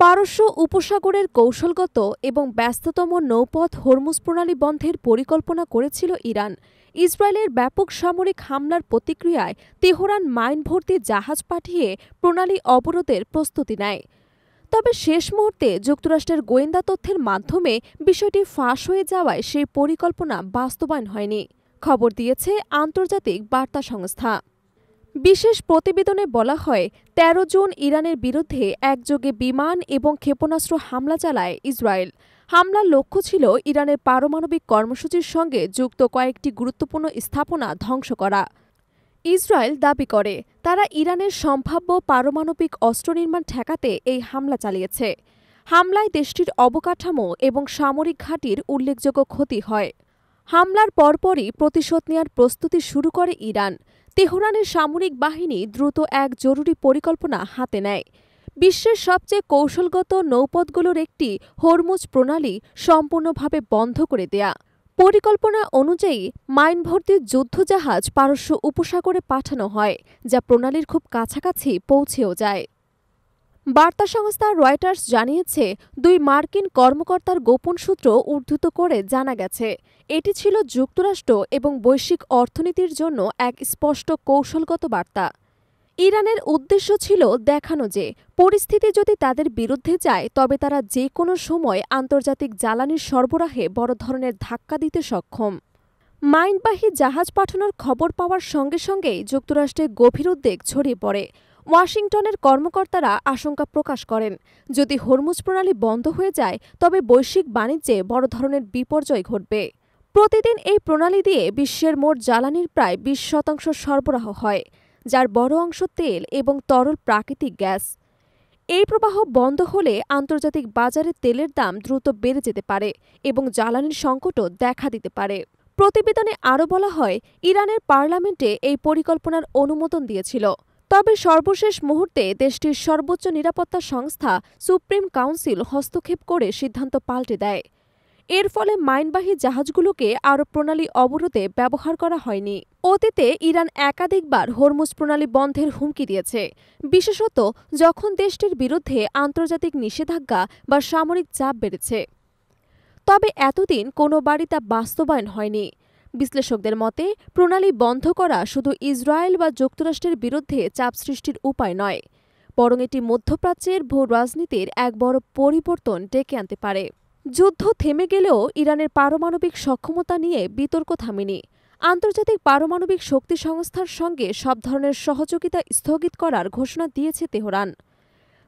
পারস্য উপসাগরের কৌশলগত এবং ব্যস্ততম নৌপথ হরমুজ প্রণালী বন্ধের পরিকল্পনা করেছিল ইরান। ইসরায়েলের ব্যাপক সামরিক হামলার প্রতিক্রিয়ায় তেহরান মাইন ভর্তি জাহাজ পাঠিয়ে প্রণালী অবরোধের প্রস্তুতি নেয়। তবে শেষ মুহূর্তে যুক্তরাষ্ট্রের গোয়েন্দা তথ্যের মাধ্যমে বিষয়টি ফাঁস হয়ে যাওয়ায় সেই পরিকল্পনা বাস্তবায়ন হয়নি, খবর দিয়েছে আন্তর্জাতিক বার্তা সংস্থা। বিশেষ প্রতিবেদনে বলা হয়, ১৩ জুন ইরানের বিরুদ্ধে একযোগে বিমান এবং ক্ষেপণাস্ত্র হামলা চালায় ইসরায়েল। হামলার লক্ষ্য ছিল ইরানের পারমাণবিক কর্মসূচির সঙ্গে যুক্ত কয়েকটি গুরুত্বপূর্ণ স্থাপনা ধ্বংস করা। ইসরায়েল দাবি করে, তারা ইরানের সম্ভাব্য পারমাণবিক অস্ত্র নির্মাণ ঠেকাতে এই হামলা চালিয়েছে। হামলায় দেশটির অবকাঠামো এবং সামরিক ঘাঁটির উল্লেখযোগ্য ক্ষতি হয়। হামলার পরপরই প্রতিশোধ নেওয়ার প্রস্তুতি শুরু করে ইরান। তেহরানের সামরিক বাহিনী দ্রুত এক জরুরি পরিকল্পনা হাতে নেয়। বিশ্বের সবচেয়ে কৌশলগত নৌপথগুলোর একটি হরমুজ প্রণালী সম্পূর্ণভাবে বন্ধ করে দেয়া। পরিকল্পনা অনুযায়ী মাইনভর্তি যুদ্ধজাহাজ পারস্য উপসাগরে পাঠানো হয়, যা প্রণালীর খুব কাছাকাছি পৌঁছেও যায়। বার্তা সংস্থা রয়টার্স জানিয়েছে, ২ মার্কিন কর্মকর্তার গোপন সূত্র উদ্ধৃত করে জানা গেছে, এটি ছিল যুক্তরাষ্ট্র এবং বৈশ্বিক অর্থনীতির জন্য এক স্পষ্ট কৌশলগত বার্তা। ইরানের উদ্দেশ্য ছিল দেখানো যে পরিস্থিতি যদি তাদের বিরুদ্ধে যায় তবে তারা যে কোনো সময় আন্তর্জাতিক জ্বালানির সরবরাহে বড় ধরনের ধাক্কা দিতে সক্ষম। মাইনবাহী জাহাজ পাঠানোর খবর পাওয়ার সঙ্গে সঙ্গেই যুক্তরাষ্ট্রে গভীর উদ্বেগ ছড়িয়ে পড়ে। ওয়াশিংটনের কর্মকর্তারা আশঙ্কা প্রকাশ করেন, যদি হরমুজ প্রণালী বন্ধ হয়ে যায় তবে বৈশ্বিক বাণিজ্যে বড় ধরনের বিপর্যয় ঘটবে। প্রতিদিন এই প্রণালী দিয়ে বিশ্বের মোট জ্বালানির প্রায় ২০% সরবরাহ হয়, যার বড় অংশ তেল এবং তরল প্রাকৃতিক গ্যাস। এই প্রবাহ বন্ধ হলে আন্তর্জাতিক বাজারে তেলের দাম দ্রুত বেড়ে যেতে পারে এবং জ্বালানির সংকটও দেখা দিতে পারে। প্রতিবেদনে আরও বলা হয়, ইরানের পার্লামেন্টে এই পরিকল্পনার অনুমোদন দিয়েছিল, তবে সর্বশেষ মুহূর্তে দেশটির সর্বোচ্চ নিরাপত্তা সংস্থা সুপ্রিম কাউন্সিল হস্তক্ষেপ করে সিদ্ধান্ত পাল্টে দেয়। এর ফলে মাইনবাহী জাহাজগুলোকে আরও প্রণালী অবরোধে ব্যবহার করা হয়নি। অতীতে ইরান একাধিকবার হরমুজ প্রণালী বন্ধের হুমকি দিয়েছে, বিশেষত যখন দেশটির বিরুদ্ধে আন্তর্জাতিক নিষেধাজ্ঞা বা সামরিক চাপ বেড়েছে। তবে এতদিন কোনোবারই তা বাস্তবায়ন হয়নি। বিশ্লেষকদের মতে, প্রণালী বন্ধ করা শুধু ইসরায়েল বা যুক্তরাষ্ট্রের বিরুদ্ধে চাপ সৃষ্টির উপায় নয়, বরং এটি মধ্যপ্রাচ্যের ভূ রাজনীতির এক বড় পরিবর্তন ডেকে আনতে পারে। যুদ্ধ থেমে গেলেও ইরানের পারমাণবিক সক্ষমতা নিয়ে বিতর্ক থামেনি। আন্তর্জাতিক পারমাণবিক শক্তি সংস্থার সঙ্গে সব ধরনের সহযোগিতা স্থগিত করার ঘোষণা দিয়েছে তেহরান।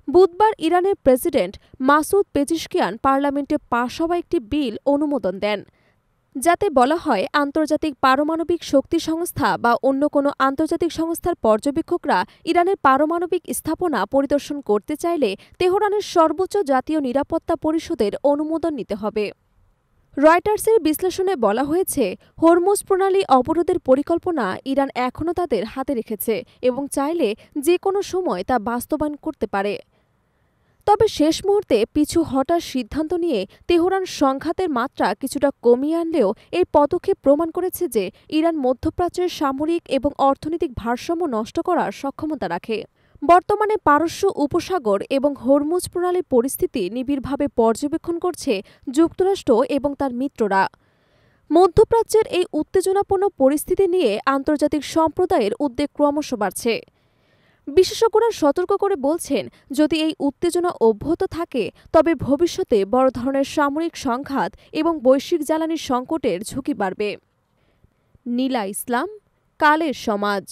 বুধবার ইরানের প্রেসিডেন্ট মাসুদ পেজিশকিয়ান পার্লামেন্টে পাশ হওয়া একটি বিল অনুমোদন দেন, যাতে বলা হয়, আন্তর্জাতিক পারমাণবিক শক্তি সংস্থা বা অন্য কোনো আন্তর্জাতিক সংস্থার পর্যবেক্ষকরা ইরানের পারমাণবিক স্থাপনা পরিদর্শন করতে চাইলে তেহরানের সর্বোচ্চ জাতীয় নিরাপত্তা পরিষদের অনুমোদন নিতে হবে। রয়টার্সের বিশ্লেষণে বলা হয়েছে, হরমুজ প্রণালী অবরোধের পরিকল্পনা ইরান এখনও তাদের হাতে রেখেছে এবং চাইলে যে কোনো সময় তা বাস্তবায়ন করতে পারে। তবে শেষ মুহূর্তে পিছু হটার সিদ্ধান্ত নিয়ে তেহরান সংঘাতের মাত্রা কিছুটা কমিয়ে আনলেও এই পদক্ষেপ প্রমাণ করেছে যে ইরান মধ্যপ্রাচ্যের সামরিক এবং অর্থনৈতিক ভারসাম্য নষ্ট করার সক্ষমতা রাখে। বর্তমানে পারস্য উপসাগর এবং হরমুজ প্রণালীর পরিস্থিতি নিবিড়ভাবে পর্যবেক্ষণ করছে যুক্তরাষ্ট্র এবং তার মিত্ররা। মধ্যপ্রাচ্যের এই উত্তেজনাপূর্ণ পরিস্থিতি নিয়ে আন্তর্জাতিক সম্প্রদায়ের উদ্বেগ ক্রমশ বাড়ছে। বিশেষজ্ঞরা সতর্ক করে বলছেন, যদি এই উত্তেজনা অব্যাহত থাকে তবে ভবিষ্যতে বড় ধরনের সামরিক সংঘাত এবং বৈশ্বিক জ্বালানি সংকটের ঝুঁকি বাড়বে। নীলা ইসলাম, কালের সমাজ।